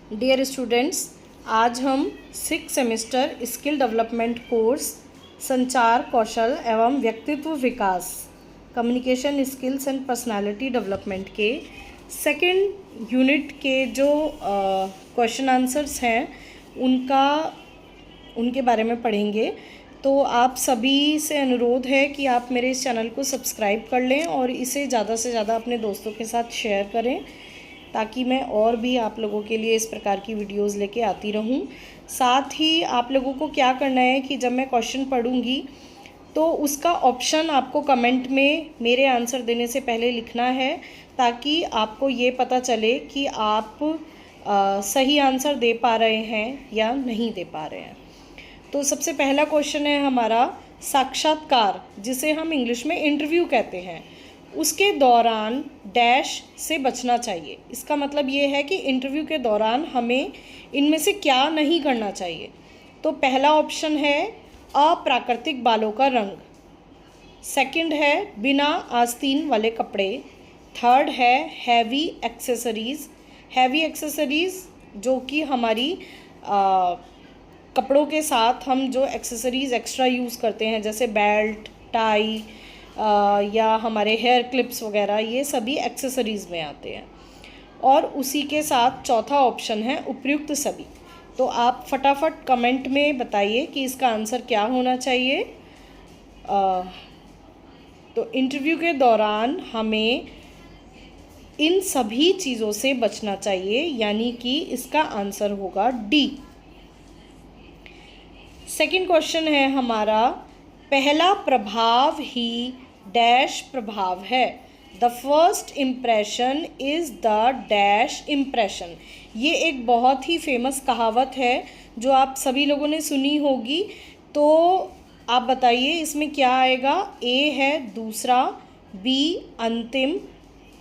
Dear students, आज हम 6 semester skill development course संचार कौशल एवं व्यक्तित्व विकास communication skills and personality development के सेकंड यूनिट के जो क्वेश्चन आंसर्स हैं उनके बारे में पढ़ेंगे। तो आप सभी से अनुरोध है कि आप मेरे इस चैनल को सब्सक्राइब कर लें और इसे ज़्यादा से ज़्यादा अपने दोस्तों के साथ शेयर करें, ताकि मैं और भी आप लोगों के लिए इस प्रकार की वीडियोस लेके आती रहूं। साथ ही आप लोगों को क्या करना है कि जब मैं क्वेश्चन पढ़ूंगी तो उसका ऑप्शन आपको कमेंट में मेरे आंसर देने से पहले लिखना है, ताकि आपको ये पता चले कि आप सही आंसर दे पा रहे हैं या नहीं दे पा रहे हैं। तो सबसे पहला क्वेश्चन है हमारा, साक्षात्कार जिसे हम इंग्लिश में इंटरव्यू कहते हैं, उसके दौरान डैश से बचना चाहिए। इसका मतलब ये है कि इंटरव्यू के दौरान हमें इनमें से क्या नहीं करना चाहिए। तो पहला ऑप्शन है अप्राकृतिक बालों का रंग, सेकंड है बिना आस्तीन वाले कपड़े, थर्ड है हैवी एक्सेसरीज़ जो कि हमारी कपड़ों के साथ हम जो एक्सेसरीज़ एक्स्ट्रा यूज़ करते हैं, जैसे बेल्ट, टाई या हमारे हेयर क्लिप्स वगैरह, ये सभी एक्सेसरीज़ में आते हैं। और उसी के साथ चौथा ऑप्शन है उपयुक्त सभी। तो आप फटाफट कमेंट में बताइए कि इसका आंसर क्या होना चाहिए। तो इंटरव्यू के दौरान हमें इन सभी चीज़ों से बचना चाहिए, यानी कि इसका आंसर होगा डी। सेकंड क्वेश्चन है हमारा, पहला प्रभाव ही डैश प्रभाव है। The first impression is the dash impression. ये एक बहुत ही फेमस कहावत है जो आप सभी लोगों ने सुनी होगी। तो आप बताइए इसमें क्या आएगा। ए है दूसरा, बी अंतिम,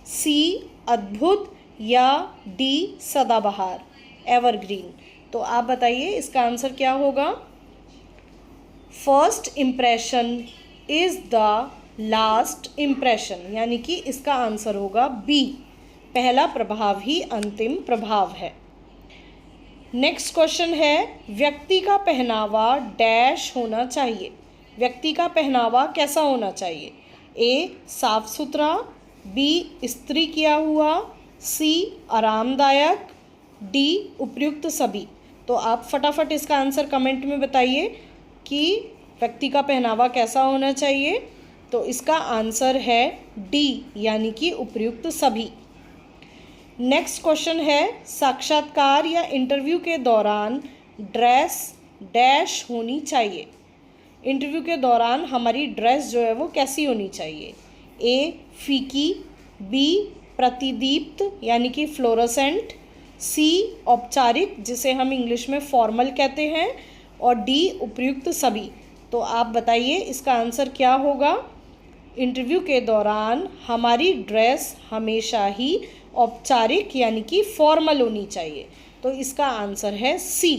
सी अद्भुत या डी सदाबहार एवरग्रीन। तो आप बताइए इसका आंसर क्या होगा। First impression is the last impression, यानी कि इसका आंसर होगा बी, पहला प्रभाव ही अंतिम प्रभाव है। नेक्स्ट क्वेश्चन है, व्यक्ति का पहनावा डैश होना चाहिए। व्यक्ति का पहनावा कैसा होना चाहिए। ए साफ सुथरा, बी इस्त्री किया हुआ, सी आरामदायक, डी उपयुक्त सभी। तो आप फटाफट इसका आंसर कमेंट में बताइए कि व्यक्ति का पहनावा कैसा होना चाहिए। तो इसका आंसर है डी, यानी कि उपयुक्त सभी। नेक्स्ट क्वेश्चन है, साक्षात्कार या इंटरव्यू के दौरान ड्रेस डैश होनी चाहिए। इंटरव्यू के दौरान हमारी ड्रेस जो है वो कैसी होनी चाहिए। ए फीकी, बी प्रतिदीप्त यानी कि फ्लोरोसेंट, सी औपचारिक जिसे हम इंग्लिश में फॉर्मल कहते हैं, और डी उपयुक्त सभी। तो आप बताइए इसका आंसर क्या होगा। इंटरव्यू के दौरान हमारी ड्रेस हमेशा ही औपचारिक यानी कि फॉर्मल होनी चाहिए। तो इसका आंसर है सी।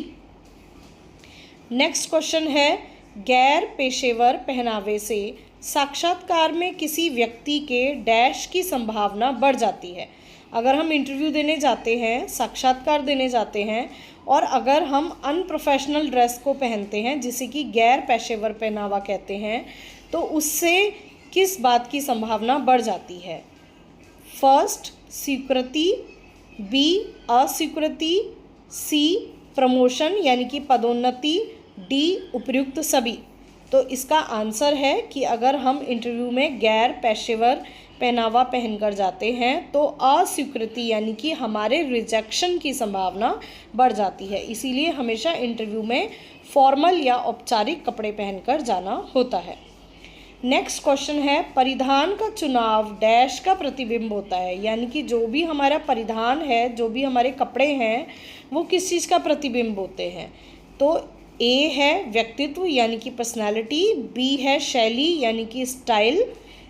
नेक्स्ट क्वेश्चन है, गैर पेशेवर पहनावे से साक्षात्कार में किसी व्यक्ति के डैश की संभावना बढ़ जाती है। अगर हम इंटरव्यू देने जाते हैं, साक्षात्कार देने जाते हैं, और अगर हम अनप्रोफेशनल ड्रेस को पहनते हैं जिसे कि गैर पेशेवर पहनावा कहते हैं, तो उससे किस बात की संभावना बढ़ जाती है। फर्स्ट स्वीकृति, बी अस्वीकृति, सी प्रमोशन यानी कि पदोन्नति, डी उपयुक्त सभी। तो इसका आंसर है कि अगर हम इंटरव्यू में गैर पेशेवर पहनावा पहनकर जाते हैं तो अस्वीकृति यानी कि हमारे रिजेक्शन की संभावना बढ़ जाती है। इसीलिए हमेशा इंटरव्यू में फॉर्मल या औपचारिक कपड़े पहनकर जाना होता है। नेक्स्ट क्वेश्चन है, परिधान का चुनाव डैश का प्रतिबिंब होता है। यानी कि जो भी हमारा परिधान है, जो भी हमारे कपड़े हैं, वो किस चीज़ का प्रतिबिंब होते हैं। तो ए है व्यक्तित्व यानी कि पर्सनालिटी, बी है शैली यानी कि स्टाइल,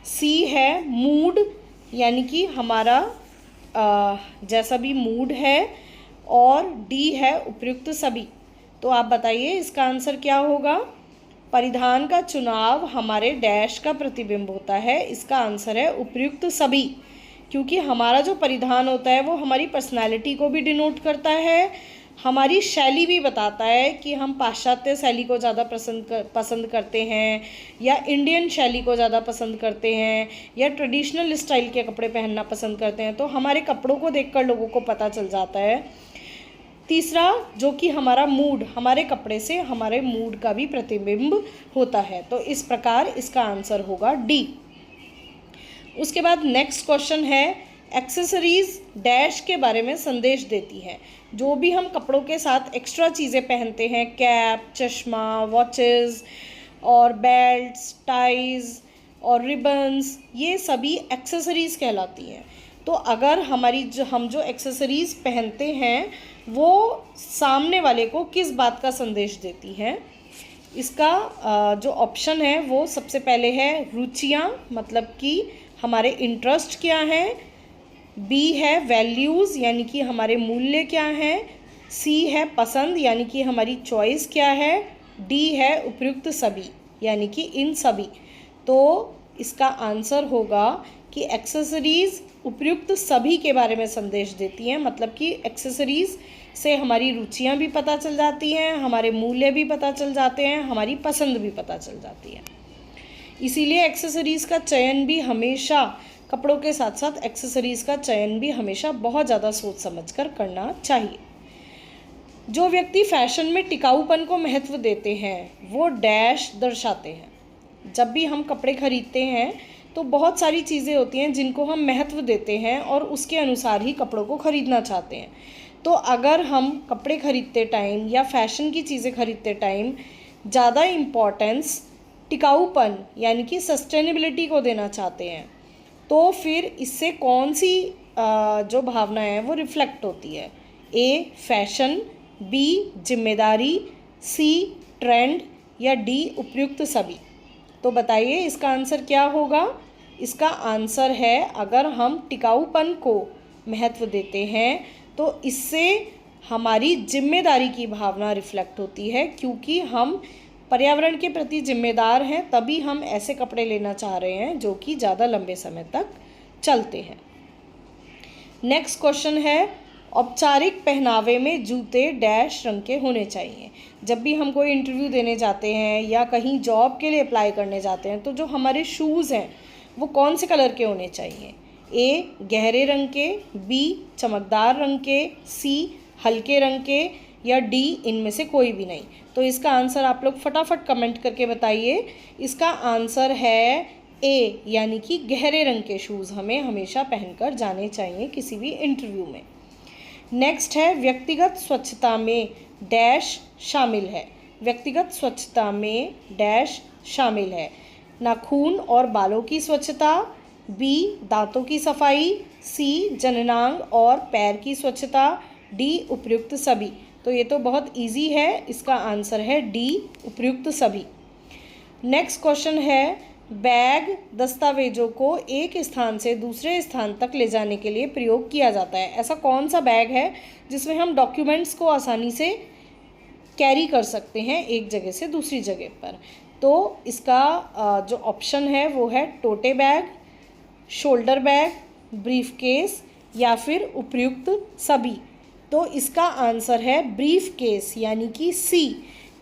सी है मूड यानी कि हमारा जैसा भी मूड है, और डी है उपयुक्त सभी। तो आप बताइए इसका आंसर क्या होगा। परिधान का चुनाव हमारे डैश का प्रतिबिंब होता है। इसका आंसर है उपयुक्त सभी। क्योंकि हमारा जो परिधान होता है वो हमारी पर्सनैलिटी को भी डिनोट करता है, हमारी शैली भी बताता है कि हम पाश्चात्य शैली को ज़्यादा पसंद करते हैं या इंडियन शैली को ज़्यादा पसंद करते हैं या ट्रेडिशनल स्टाइल के कपड़े पहनना पसंद करते हैं, तो हमारे कपड़ों को देखकर लोगों को पता चल जाता है। तीसरा, जो कि हमारा मूड, हमारे कपड़े से हमारे मूड का भी प्रतिबिंब होता है। तो इस प्रकार इसका आंसर होगा डी। उसके बाद नेक्स्ट क्वेश्चन है, एक्सेसरीज डैश के बारे में संदेश देती है। जो भी हम कपड़ों के साथ एक्स्ट्रा चीज़ें पहनते हैं, कैप, चश्मा, वॉचेस और बेल्ट्स, टाइज और रिबन्स, ये सभी एक्सेसरीज़ कहलाती हैं। तो अगर हम जो एक्सेसरीज़ पहनते हैं वो सामने वाले को किस बात का संदेश देती है, इसका जो ऑप्शन है वो सबसे पहले है रुचियाँ, मतलब कि हमारे इंटरेस्ट क्या हैं। बी है वैल्यूज़, यानी कि हमारे मूल्य क्या हैं। सी है पसंद, यानी कि हमारी चॉइस क्या है। डी है उपयुक्त सभी, यानी कि इन सभी। तो इसका आंसर होगा कि एक्सेसरीज़ उपयुक्त सभी के बारे में संदेश देती हैं, मतलब कि एक्सेसरीज़ से हमारी रुचियाँ भी पता चल जाती हैं, हमारे मूल्य भी पता चल जाते हैं, हमारी पसंद भी पता चल जाती है। इसीलिए एक्सेसरीज़ का चयन भी हमेशा, कपड़ों के साथ साथ एक्सेसरीज़ का चयन भी हमेशा बहुत ज़्यादा सोच समझकर करना चाहिए। जो व्यक्ति फैशन में टिकाऊपन को महत्व देते हैं वो डैश दर्शाते हैं। जब भी हम कपड़े खरीदते हैं तो बहुत सारी चीज़ें होती हैं जिनको हम महत्व देते हैं और उसके अनुसार ही कपड़ों को खरीदना चाहते हैं। तो अगर हम कपड़े खरीदते टाइम या फैशन की चीज़ें खरीदते टाइम ज़्यादा इम्पोर्टेंस टिकाऊपन यानी कि सस्टेनेबिलिटी को देना चाहते हैं, तो फिर इससे कौन सी जो भावना है वो रिफ्लेक्ट होती है। ए फैशन, बी जिम्मेदारी, सी ट्रेंड या डी उपयुक्त सभी। तो बताइए इसका आंसर क्या होगा। इसका आंसर है, अगर हम टिकाऊपन को महत्व देते हैं तो इससे हमारी जिम्मेदारी की भावना रिफ्लेक्ट होती है, क्योंकि हम पर्यावरण के प्रति जिम्मेदार हैं, तभी हम ऐसे कपड़े लेना चाह रहे हैं जो कि ज़्यादा लंबे समय तक चलते हैं। नेक्स्ट क्वेश्चन है, औपचारिक पहनावे में जूते डैश रंग के होने चाहिए। जब भी हम कोई इंटरव्यू देने जाते हैं या कहीं जॉब के लिए अप्लाई करने जाते हैं तो जो हमारे शूज़ हैं वो कौन से कलर के होने चाहिए। ए गहरे रंग के, बी चमकदार रंग के, सी हल्के रंग के या डी इनमें से कोई भी नहीं। तो इसका आंसर आप लोग फटाफट कमेंट करके बताइए। इसका आंसर है ए, यानी कि गहरे रंग के शूज़ हमें हमेशा पहनकर जाने चाहिए किसी भी इंटरव्यू में। नेक्स्ट है, व्यक्तिगत स्वच्छता में डैश शामिल है। व्यक्तिगत स्वच्छता में डैश शामिल है। नाखून और बालों की स्वच्छता, बी दांतों की सफाई, सी जननांग और पैर की स्वच्छता, डी उपयुक्त सभी। तो ये तो बहुत इजी है, इसका आंसर है डी उपयुक्त सभी। नेक्स्ट क्वेश्चन है, बैग दस्तावेजों को एक स्थान से दूसरे स्थान तक ले जाने के लिए प्रयोग किया जाता है। ऐसा कौन सा बैग है जिसमें हम डॉक्यूमेंट्स को आसानी से कैरी कर सकते हैं एक जगह से दूसरी जगह पर। तो इसका जो ऑप्शन है वो है टोटे बैग, शोल्डर बैग, ब्रीफकेस या फिर उपयुक्त सभी। तो इसका आंसर है ब्रीफकेस यानी कि सी,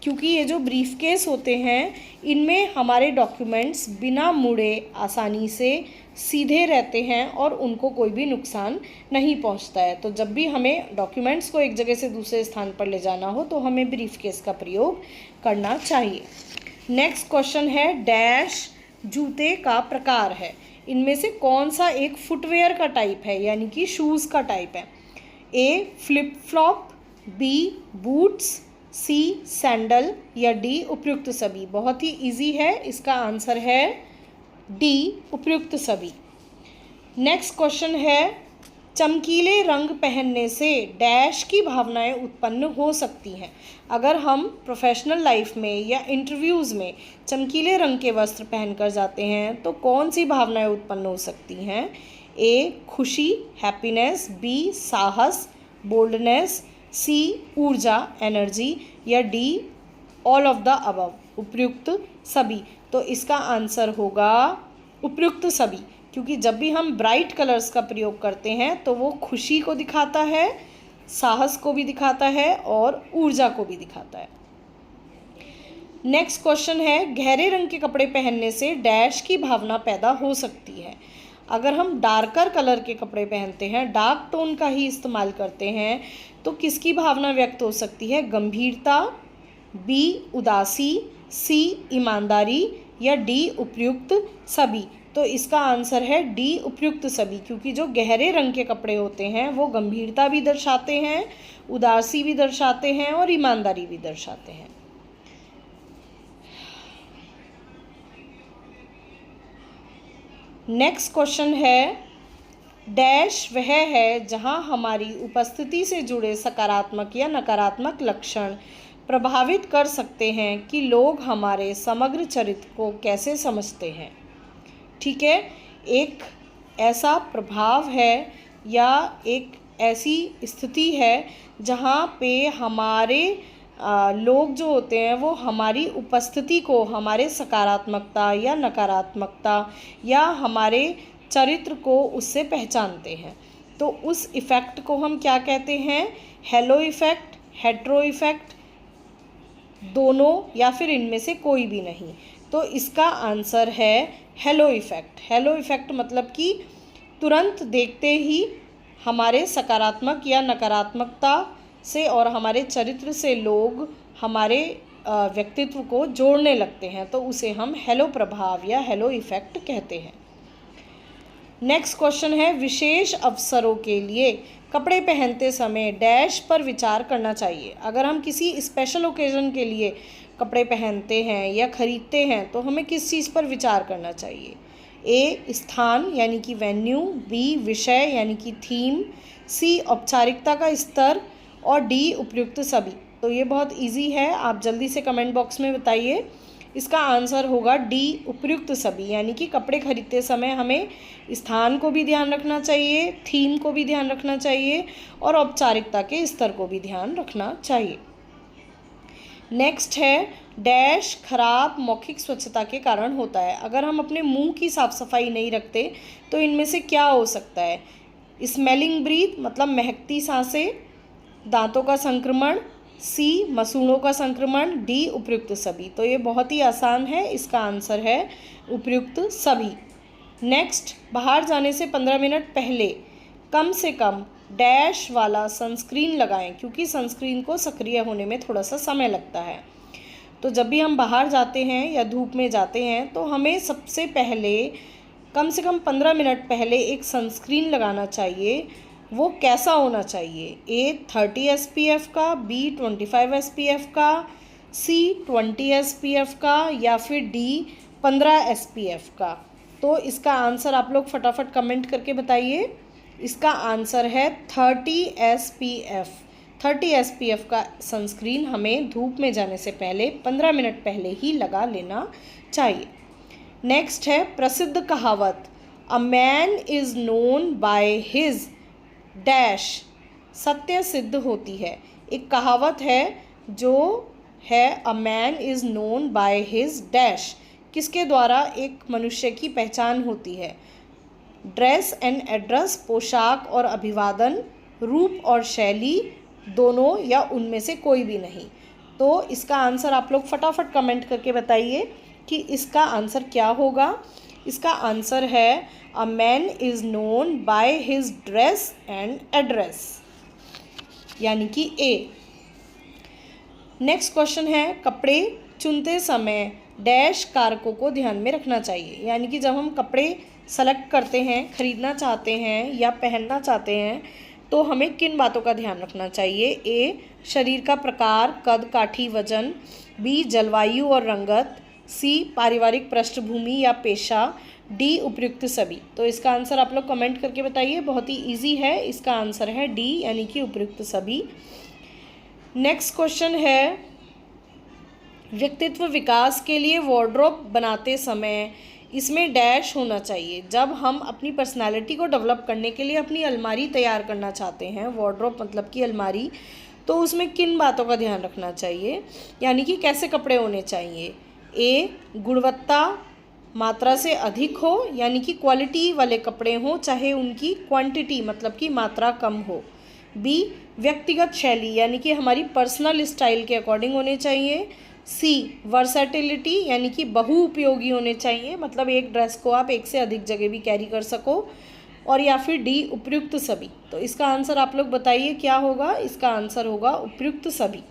क्योंकि ये जो ब्रीफकेस होते हैं इनमें हमारे डॉक्यूमेंट्स बिना मुड़े आसानी से सीधे रहते हैं और उनको कोई भी नुकसान नहीं पहुंचता है। तो जब भी हमें डॉक्यूमेंट्स को एक जगह से दूसरे स्थान पर ले जाना हो तो हमें ब्रीफकेस का प्रयोग करना चाहिए। नेक्स्ट क्वेश्चन है, डैश जूते का प्रकार है। इनमें से कौन सा एक फुटवेयर का टाइप है, यानी कि शूज़ का टाइप है। ए फ्लिप फ्लॉप, बी बूट्स, सी सैंडल या डी उपयुक्त सभी। बहुत ही इजी है, इसका आंसर है डी उपयुक्त सभी। नेक्स्ट क्वेश्चन है, चमकीले रंग पहनने से डैश की भावनाएं उत्पन्न हो सकती हैं। अगर हम प्रोफेशनल लाइफ में या इंटरव्यूज़ में चमकीले रंग के वस्त्र पहनकर जाते हैं तो कौन सी भावनाएं उत्पन्न हो सकती हैं। ए खुशी हैप्पीनेस, बी साहस बोल्डनेस, सी ऊर्जा एनर्जी या D all of the above उपयुक्त सभी। तो इसका आंसर होगा उपयुक्त सभी, क्योंकि जब भी हम ब्राइट कलर्स का प्रयोग करते हैं तो वो खुशी को दिखाता है, साहस को भी दिखाता है और ऊर्जा को भी दिखाता है। नेक्स्ट क्वेश्चन है, गहरे रंग के कपड़े पहनने से डैश की भावना पैदा हो सकती है। अगर हम डार्कर कलर के कपड़े पहनते हैं, डार्क टोन का ही इस्तेमाल करते हैं, तो किसकी भावना व्यक्त हो सकती है? गंभीरता, बी उदासी, सी ईमानदारी या डी उपयुक्त सभी। तो इसका आंसर है डी उपयुक्त सभी, क्योंकि जो गहरे रंग के कपड़े होते हैं वो गंभीरता भी दर्शाते हैं, उदासी भी दर्शाते हैं और ईमानदारी भी दर्शाते हैं। नेक्स्ट क्वेश्चन है, डैश वह है जहां हमारी उपस्थिति से जुड़े सकारात्मक या नकारात्मक लक्षण प्रभावित कर सकते हैं कि लोग हमारे समग्र चरित्र को कैसे समझते हैं। ठीक है, एक ऐसा प्रभाव है या एक ऐसी स्थिति है जहाँ पे हमारे लोग जो होते हैं वो हमारी उपस्थिति को, हमारे सकारात्मकता या नकारात्मकता या हमारे चरित्र को उससे पहचानते हैं। तो उस इफ़ेक्ट को हम क्या कहते हैं? हेलो इफ़ेक्ट, हेट्रो इफ़ेक्ट, दोनों या फिर इनमें से कोई भी नहीं। तो इसका आंसर है हेलो इफ़ेक्ट। हेलो इफ़ेक्ट मतलब कि तुरंत देखते ही हमारे सकारात्मक या नकारात्मकता से और हमारे चरित्र से लोग हमारे व्यक्तित्व को जोड़ने लगते हैं, तो उसे हम हेलो प्रभाव या हेलो इफ़ेक्ट कहते हैं। नेक्स्ट क्वेश्चन है, विशेष अवसरों के लिए कपड़े पहनते समय डैश पर विचार करना चाहिए। अगर हम किसी स्पेशल ओकेज़न के लिए कपड़े पहनते हैं या ख़रीदते हैं तो हमें किस चीज़ पर विचार करना चाहिए? ए स्थान यानी कि वेन्यू, बी विषय यानी कि थीम, सी औपचारिकता का स्तर और डी उपयुक्त सभी। तो ये बहुत इजी है, आप जल्दी से कमेंट बॉक्स में बताइए। इसका आंसर होगा डी उपयुक्त सभी, यानी कि कपड़े खरीदते समय हमें स्थान को भी ध्यान रखना चाहिए, थीम को भी ध्यान रखना चाहिए और औपचारिकता के स्तर को भी ध्यान रखना चाहिए। नेक्स्ट है, डैश खराब मौखिक स्वच्छता के कारण होता है। अगर हम अपने मुंह की साफ़ सफाई नहीं रखते तो इनमें से क्या हो सकता है? स्मेलिंग ब्रीथ मतलब महकती सांसें, दांतों का संक्रमण, सी मसूड़ों का संक्रमण, डी उपयुक्त सभी। तो ये बहुत ही आसान है, इसका आंसर है उपयुक्त सभी। नेक्स्ट, बाहर जाने से 15 मिनट पहले कम से कम डैश वाला सनस्क्रीन लगाएं, क्योंकि सनस्क्रीन को सक्रिय होने में थोड़ा सा समय लगता है। तो जब भी हम बाहर जाते हैं या धूप में जाते हैं तो हमें सबसे पहले कम से कम 15 मिनट पहले एक सनस्क्रीन लगाना चाहिए। वो कैसा होना चाहिए? ए 30 SPF का, बी 25 SPF का, सी 20 SPF का या फिर डी 15 SPF का। तो इसका आंसर आप लोग फटाफट कमेंट करके बताइए। इसका आंसर है 30 SPF। 30 SPF का सनस्क्रीन हमें धूप में जाने से पहले 15 मिनट पहले ही लगा लेना चाहिए। नेक्स्ट है, प्रसिद्ध कहावत a man is known by his dash सत्य सिद्ध होती है। एक कहावत है जो है a man is known by his dash, किसके द्वारा एक मनुष्य की पहचान होती है? ड्रेस एंड एड्रेस, पोशाक और अभिवादन, रूप और शैली, दोनों या उनमें से कोई भी नहीं। तो इसका आंसर आप लोग फटाफट कमेंट करके बताइए कि इसका आंसर क्या होगा। इसका आंसर है a man is known by his dress and address, यानी कि ए। नेक्स्ट क्वेश्चन है, कपड़े चुनते समय डैश कारकों को ध्यान में रखना चाहिए। यानी कि जब हम कपड़े सेलेक्ट करते हैं, ख़रीदना चाहते हैं या पहनना चाहते हैं तो हमें किन बातों का ध्यान रखना चाहिए? ए शरीर का प्रकार, कद, काठी, वजन, बी जलवायु और रंगत, सी पारिवारिक पृष्ठभूमि या पेशा, डी उपयुक्त सभी। तो इसका आंसर आप लोग कमेंट करके बताइए, बहुत ही इजी है। इसका आंसर है डी यानी कि उपयुक्त सभी। नेक्स्ट क्वेश्चन है, व्यक्तित्व विकास के लिए वार्डरोब बनाते समय इसमें डैश होना चाहिए। जब हम अपनी पर्सनालिटी को डेवलप करने के लिए अपनी अलमारी तैयार करना चाहते हैं, वार्डरोब मतलब कि अलमारी, तो उसमें किन बातों का ध्यान रखना चाहिए? यानी कि कैसे कपड़े होने चाहिए? ए गुणवत्ता, मात्रा से अधिक हो यानी कि क्वालिटी वाले कपड़े हों, चाहे उनकी क्वांटिटी मतलब कि मात्रा कम हो। बी, व्यक्तिगत शैली यानी कि हमारी पर्सनल स्टाइल के अकॉर्डिंग होने चाहिए। सी, वर्सैटिलिटी यानी कि बहुउपयोगी होने चाहिए, मतलब एक ड्रेस को आप एक से अधिक जगह भी कैरी कर सको। और या फिर डी, उपयुक्त सभी। तो इसका आंसर आप लोग बताइए क्या होगा। इसका आंसर होगा उपयुक्त सभी।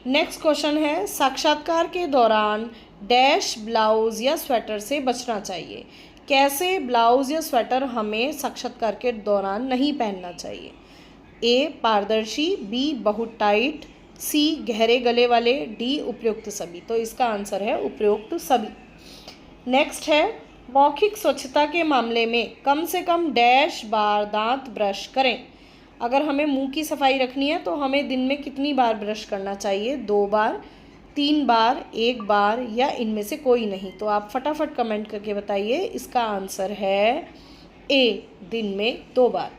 नेक्स्ट क्वेश्चन है, साक्षात्कार के दौरान डैश ब्लाउज या स्वेटर से बचना चाहिए। कैसे ब्लाउज या स्वेटर हमें साक्षात्कार के दौरान नहीं पहनना चाहिए। ए, पारदर्शी। बी, बहुत टाइट। सी, गहरे गले वाले। डी, उपयुक्त सभी। तो इसका आंसर है उपयुक्त सभी। नेक्स्ट है, मौखिक स्वच्छता के मामले में कम से कम डैश बार दांत ब्रश करें। अगर हमें मुंह की सफाई रखनी है तो हमें दिन में कितनी बार ब्रश करना चाहिए। 2 बार, 3 बार, 1 बार या इनमें से कोई नहीं। तो आप फटाफट कमेंट करके बताइए। इसका आंसर है ए, दिन में 2 बार।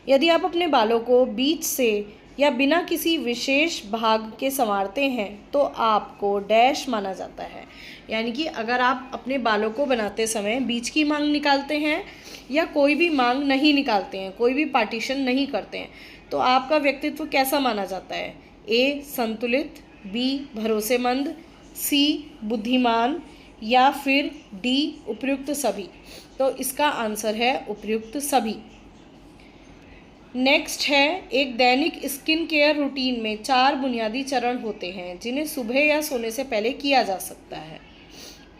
यदि आप अपने बालों को बीच से या बिना किसी विशेष भाग के संवारते हैं तो आपको डैश माना जाता है। यानी कि अगर आप अपने बालों को बनाते समय बीच की मांग निकालते हैं या कोई भी मांग नहीं निकालते हैं, कोई भी पार्टीशन नहीं करते हैं, तो आपका व्यक्तित्व कैसा माना जाता है। ए, संतुलित। बी, भरोसेमंद। सी, बुद्धिमान। या फिर डी, उपयुक्त सभी। तो इसका आंसर है उपयुक्त सभी। नेक्स्ट है, एक दैनिक स्किन केयर रूटीन में 4 बुनियादी चरण होते हैं जिन्हें सुबह या सोने से पहले किया जा सकता है।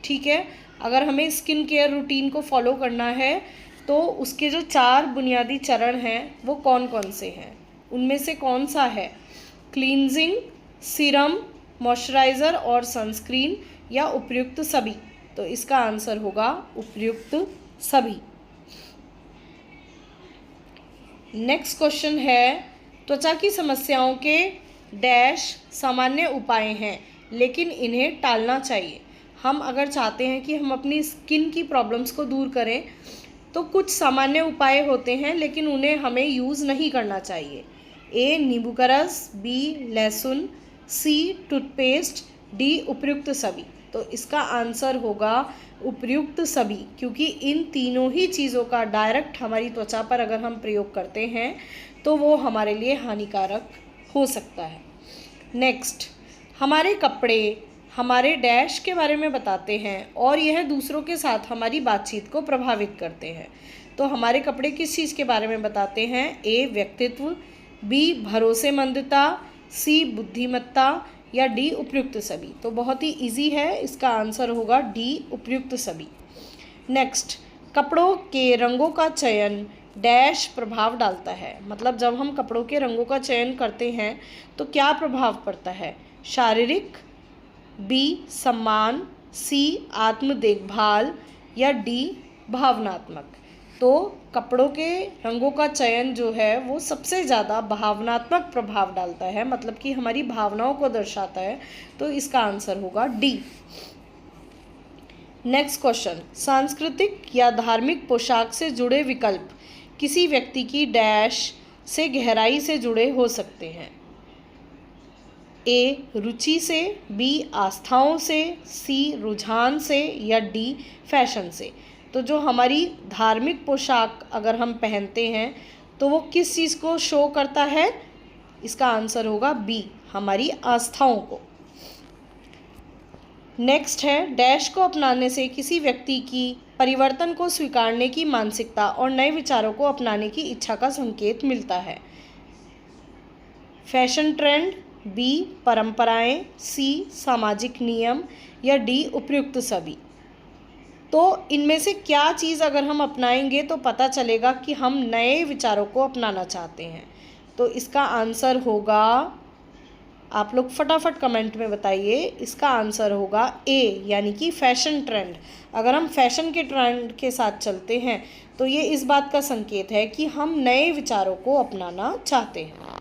ठीक है, अगर हमें स्किन केयर रूटीन को फॉलो करना है तो उसके जो 4 बुनियादी चरण हैं वो कौन कौन से हैं। उनमें से कौन सा है, क्लींजिंग, सीरम, मॉइस्चराइज़र और सनस्क्रीन या उपयुक्त सभी। तो इसका आंसर होगा उपयुक्त सभी। नेक्स्ट क्वेश्चन है, त्वचा की समस्याओं के डैश सामान्य उपाय हैं लेकिन इन्हें टालना चाहिए। हम अगर चाहते हैं कि हम अपनी स्किन की प्रॉब्लम्स को दूर करें तो कुछ सामान्य उपाय होते हैं लेकिन उन्हें हमें यूज़ नहीं करना चाहिए। ए, नींबू का रस। बी, लहसुन। सी, टूथपेस्ट। डी, उपयुक्त सभी। तो इसका आंसर होगा उपयुक्त सभी, क्योंकि इन तीनों ही चीज़ों का डायरेक्ट हमारी त्वचा पर अगर हम प्रयोग करते हैं तो वो हमारे लिए हानिकारक हो सकता है। नेक्स्ट, हमारे कपड़े हमारे डैश के बारे में बताते हैं और यह दूसरों के साथ हमारी बातचीत को प्रभावित करते हैं। तो हमारे कपड़े किस चीज़ के बारे में बताते हैं। ए, व्यक्तित्व। बी, भरोसेमंदता। सी, बुद्धिमत्ता। या डी, उपयुक्त सभी। तो बहुत ही इजी है, इसका आंसर होगा डी, उपयुक्त सभी। नेक्स्ट, कपड़ों के रंगों का चयन डैश प्रभाव डालता है। मतलब जब हम कपड़ों के रंगों का चयन करते हैं तो क्या प्रभाव पड़ता है। शारीरिक। बी, सम्मान। सी, आत्म देखभाल। या डी, भावनात्मक। तो कपड़ों के रंगों का चयन जो है वो सबसे ज़्यादा भावनात्मक प्रभाव डालता है, मतलब कि हमारी भावनाओं को दर्शाता है। तो इसका आंसर होगा डी। नेक्स्ट क्वेश्चन, सांस्कृतिक या धार्मिक पोशाक से जुड़े विकल्प किसी व्यक्ति की डैश से गहराई से जुड़े हो सकते हैं। ए, रुचि से। बी, आस्थाओं से। सी, रुझान से। या डी, फैशन से। तो जो हमारी धार्मिक पोशाक अगर हम पहनते हैं तो वो किस चीज़ को शो करता है। इसका आंसर होगा बी, हमारी आस्थाओं को। नेक्स्ट है, डैश को अपनाने से किसी व्यक्ति की परिवर्तन को स्वीकारने की मानसिकता और नए विचारों को अपनाने की इच्छा का संकेत मिलता है। Fashion trend. बी, परंपराएं। सी, सामाजिक नियम। या डी, उपयुक्त सभी। तो इनमें से क्या चीज़ अगर हम अपनाएंगे तो पता चलेगा कि हम नए विचारों को अपनाना चाहते हैं। तो इसका आंसर होगा, आप लोग फटाफट कमेंट में बताइए, इसका आंसर होगा ए, यानी कि फैशन ट्रेंड। अगर हम फैशन के ट्रेंड के साथ चलते हैं तो ये इस बात का संकेत है कि हम नए विचारों को अपनाना चाहते हैं।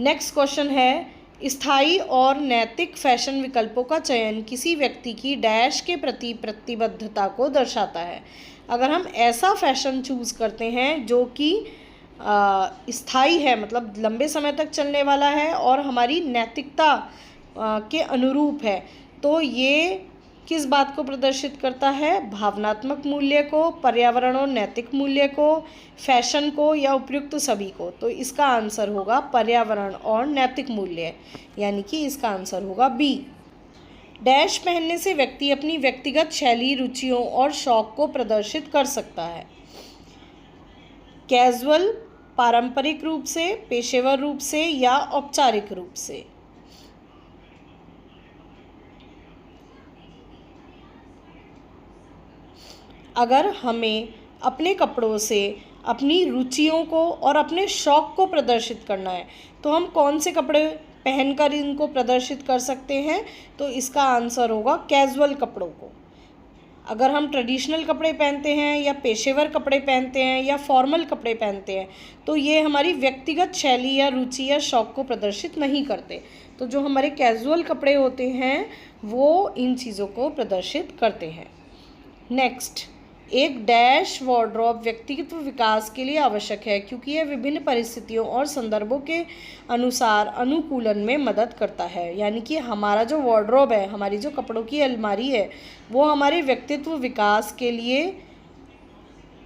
नेक्स्ट क्वेश्चन है, स्थायी और नैतिक फैशन विकल्पों का चयन किसी व्यक्ति की डैश के प्रति प्रतिबद्धता को दर्शाता है। अगर हम ऐसा फैशन चूज़ करते हैं जो कि स्थायी है, मतलब लंबे समय तक चलने वाला है और हमारी नैतिकता के अनुरूप है, तो ये किस बात को प्रदर्शित करता है? भावनात्मक मूल्य को, पर्यावरण और नैतिक मूल्य को, फैशन को या उपयुक्त सभी को? तो इसका आंसर होगा पर्यावरण और नैतिक मूल्य, यानी कि इसका आंसर होगा बी। डैश पहनने से व्यक्ति अपनी व्यक्तिगत शैली, रुचियों और शौक को प्रदर्शित कर सकता है। कैजुअल, पारंपरिक रूप से, पेशेवर रूप से या औपचारिक रूप से? अगर हमें अपने कपड़ों से अपनी रुचियों को और अपने शौक को प्रदर्शित करना है तो हम कौन से कपड़े पहनकर इनको प्रदर्शित कर सकते हैं? तो इसका आंसर होगा कैजुअल कपड़ों को। अगर हम ट्रेडिशनल कपड़े पहनते हैं या पेशेवर कपड़े पहनते हैं या फॉर्मल कपड़े पहनते हैं तो ये हमारी व्यक्तिगत शैली या रुचि या शौक को प्रदर्शित नहीं करते। तो जो हमारे कैजुअल कपड़े होते हैं वो इन चीज़ों को प्रदर्शित करते हैं। नेक्स्ट, एक डैश वार्डरोब व्यक्तित्व विकास के लिए आवश्यक है क्योंकि यह विभिन्न परिस्थितियों और संदर्भों के अनुसार अनुकूलन में मदद करता है। यानी कि हमारा जो वार्डरोब है, हमारी जो कपड़ों की अलमारी है, वो हमारे व्यक्तित्व विकास के लिए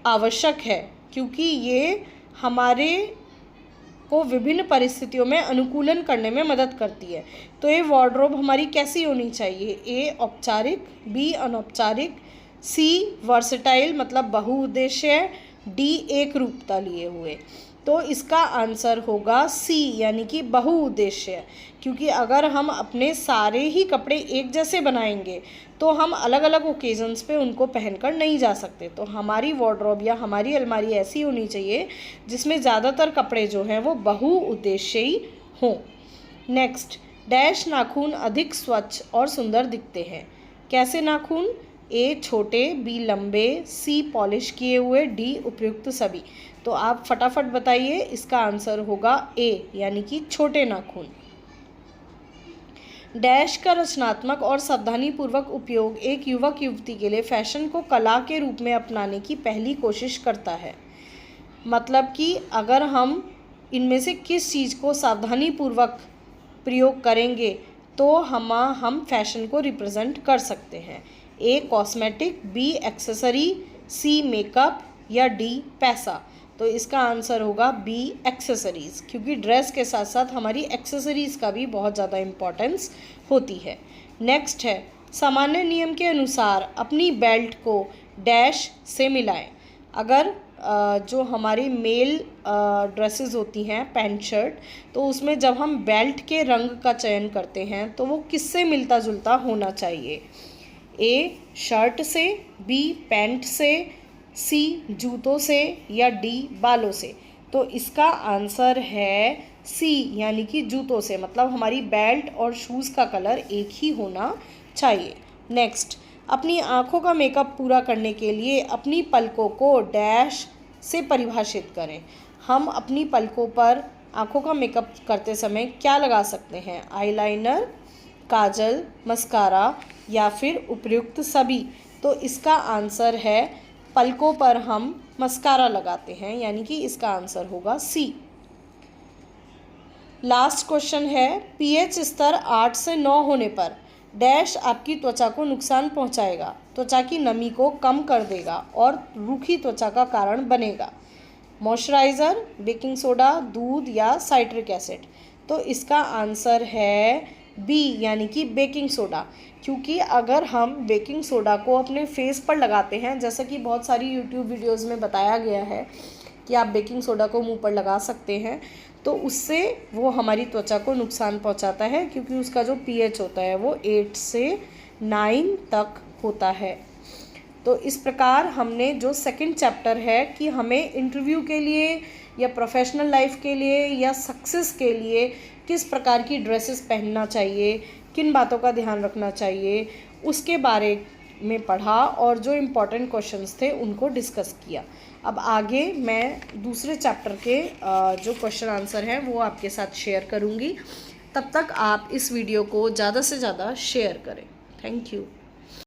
आवश्यक है क्योंकि ये हमारे को विभिन्न परिस्थितियों में अनुकूलन करने में मदद करती है। तो ये वार्डरोब हमारी कैसी होनी चाहिए? ए औपचारिक, बी अनौपचारिक, सी वर्सेटाइल मतलब बहुउद्देश्य, डी एक रूपता लिए हुए। तो इसका आंसर होगा सी, यानी कि बहुउद्देश्य, क्योंकि अगर हम अपने सारे ही कपड़े एक जैसे बनाएंगे तो हम अलग अलग ओकेजन्स पे उनको पहनकर नहीं जा सकते। तो हमारी वार्डरोब या हमारी अलमारी ऐसी होनी चाहिए जिसमें ज़्यादातर कपड़े जो हैं वो बहुउद्देश्यी हों। नेक्स्ट, डैश नाखून अधिक स्वच्छ और सुंदर दिखते हैं। कैसे नाखून? ए छोटे, बी लंबे, सी पॉलिश किए हुए, डी उपयुक्त सभी। तो आप फटाफट बताइए, इसका आंसर होगा ए, यानी कि छोटे नाखून। डैश का रचनात्मक और सावधानीपूर्वक उपयोग एक युवक युवती के लिए फैशन को कला के रूप में अपनाने की पहली कोशिश करता है। मतलब कि अगर हम इनमें से किस चीज़ को सावधानीपूर्वक प्रयोग करेंगे तो हम फैशन को रिप्रेजेंट कर सकते हैं। ए कॉस्मेटिक, बी एक्सेसरी, सी मेकअप या डी पैसा। तो इसका आंसर होगा बी एक्सेसरीज़, क्योंकि ड्रेस के साथ साथ हमारी एक्सेसरीज़ का भी बहुत ज़्यादा इम्पोर्टेंस होती है। नेक्स्ट है, सामान्य नियम के अनुसार अपनी बेल्ट को डैश से मिलाएं। अगर जो हमारी मेल ड्रेसेस होती हैं, पैंट शर्ट, तो उसमें जब हम बेल्ट के रंग का चयन करते हैं तो वो किससे मिलता जुलता होना चाहिए? ए शर्ट से, बी पैंट से, सी जूतों से या डी बालों से। तो इसका आंसर है सी, यानी कि जूतों से। मतलब हमारी बेल्ट और शूज़ का कलर एक ही होना चाहिए। नेक्स्ट, अपनी आँखों का मेकअप पूरा करने के लिए अपनी पलकों को डैश से परिभाषित करें। हम अपनी पलकों पर आँखों का मेकअप करते समय क्या लगा सकते हैं? आईलाइनर, काजल, मस्कारा या फिर उपयुक्त सभी। तो इसका आंसर है पलकों पर हम मस्कारा लगाते हैं, यानी कि इसका आंसर होगा सी। लास्ट क्वेश्चन है, पीएच स्तर 8 से 9 होने पर डैश आपकी त्वचा को नुकसान पहुंचाएगा, त्वचा की नमी को कम कर देगा और रूखी त्वचा का कारण बनेगा। मॉइस्चराइज़र, बेकिंग सोडा, दूध या साइट्रिक एसिड। तो इसका आंसर है बी, यानी कि बेकिंग सोडा, क्योंकि अगर हम बेकिंग सोडा को अपने फेस पर लगाते हैं, जैसा कि बहुत सारी यूट्यूब वीडियोस में बताया गया है कि आप बेकिंग सोडा को मुंह पर लगा सकते हैं, तो उससे वो हमारी त्वचा को नुकसान पहुंचाता है, क्योंकि उसका जो पीएच होता है वो 8 से 9 तक होता है। तो इस प्रकार हमने जो सेकंड चैप्टर है कि हमें इंटरव्यू के लिए या प्रोफेशनल लाइफ के लिए या सक्सेस के लिए किस प्रकार की ड्रेसेस पहनना चाहिए, किन बातों का ध्यान रखना चाहिए, उसके बारे में पढ़ा और जो इम्पोर्टेंट क्वेश्चंस थे उनको डिस्कस किया। अब आगे मैं दूसरे चैप्टर के जो क्वेश्चन आंसर हैं वो आपके साथ शेयर करूँगी। तब तक आप इस वीडियो को ज़्यादा से ज़्यादा शेयर करें। Thank you.